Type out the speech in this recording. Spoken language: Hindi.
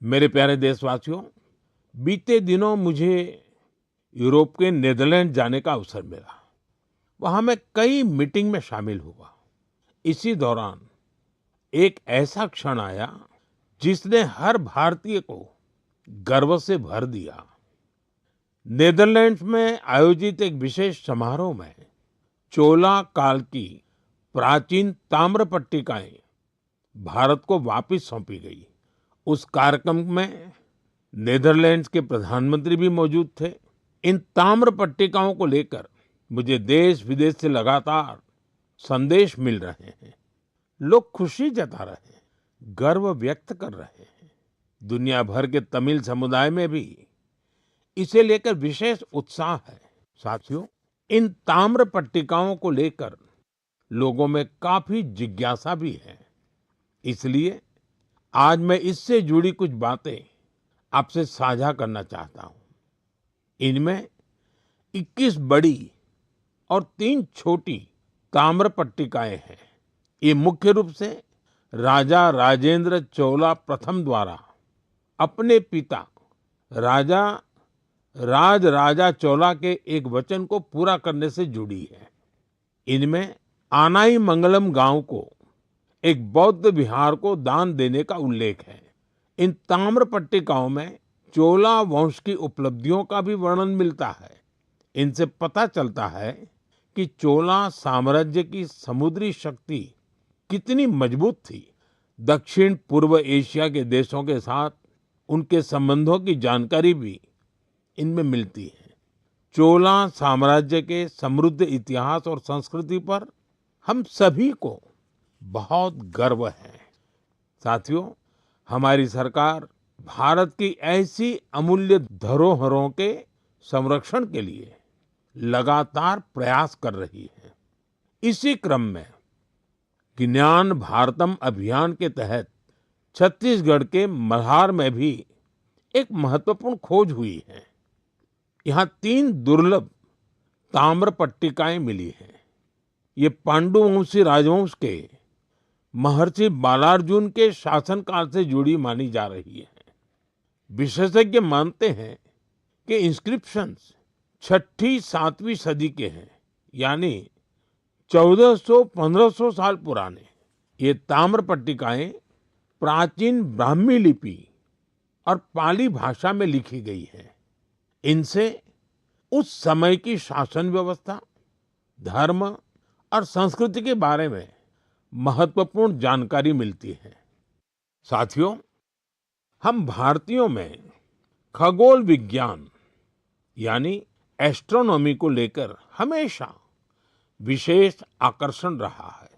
मेरे प्यारे देशवासियों, बीते दिनों मुझे यूरोप के नीदरलैंड जाने का अवसर मिला। वहां मैं कई मीटिंग में शामिल हुआ। इसी दौरान एक ऐसा क्षण आया जिसने हर भारतीय को गर्व से भर दिया। नीदरलैंड्स में आयोजित एक विशेष समारोह में चोला काल की प्राचीन ताम्र पट्टिकाएं भारत को वापस सौंपी गई। उस कार्यक्रम में नीदरलैंड्स के प्रधानमंत्री भी मौजूद थे। इन ताम्र पट्टिकाओं को लेकर मुझे देश विदेश से लगातार संदेश मिल रहे हैं। लोग खुशी जता रहे हैं, गर्व व्यक्त कर रहे हैं। दुनिया भर के तमिल समुदाय में भी इसे लेकर विशेष उत्साह है। साथियों, इन ताम्र पट्टिकाओं को लेकर लोगों में काफी जिज्ञासा भी है। इसलिए आज मैं इससे जुड़ी कुछ बातें आपसे साझा करना चाहता हूं। इनमें 21 बड़ी और 3 छोटी ताम्र पट्टिकाएं हैं। ये मुख्य रूप से राजा राजेंद्र चोला प्रथम द्वारा अपने पिता राजा राजराजा चोला के एक वचन को पूरा करने से जुड़ी है। इनमें आनाई मंगलम गांव को एक बौद्ध विहार को दान देने का उल्लेख है। इन ताम्र पट्टिकाओं में चोला वंश की उपलब्धियों का भी वर्णन मिलता है। इनसे पता चलता है कि चोला साम्राज्य की समुद्री शक्ति कितनी मजबूत थी। दक्षिण पूर्व एशिया के देशों के साथ उनके संबंधों की जानकारी भी इनमें मिलती है। चोला साम्राज्य के समृद्ध इतिहास और संस्कृति पर हम सभी को बहुत गर्व है। साथियों, हमारी सरकार भारत की ऐसी अमूल्य धरोहरों के संरक्षण के लिए लगातार प्रयास कर रही है। इसी क्रम में ज्ञान भारतम अभियान के तहत छत्तीसगढ़ के मल्हार में भी एक महत्वपूर्ण खोज हुई है। यहाँ 3 दुर्लभ ताम्र पट्टिकाएं मिली हैं। ये पांडुवंशी राजवंश के महर्षि बालार्जुन के शासनकाल से जुड़ी मानी जा रही है। विशेषज्ञ मानते हैं कि इंस्क्रिप्शंस 6ठी-7वीं सदी के हैं, यानी 1400-1500 साल पुराने। ये ताम्र पट्टिकाएं प्राचीन ब्राह्मी लिपि और पाली भाषा में लिखी गई है। इनसे उस समय की शासन व्यवस्था, धर्म और संस्कृति के बारे में महत्वपूर्ण जानकारी मिलती है। साथियों, हम भारतीयों में खगोल विज्ञान यानी एस्ट्रोनॉमी को लेकर हमेशा विशेष आकर्षण रहा है।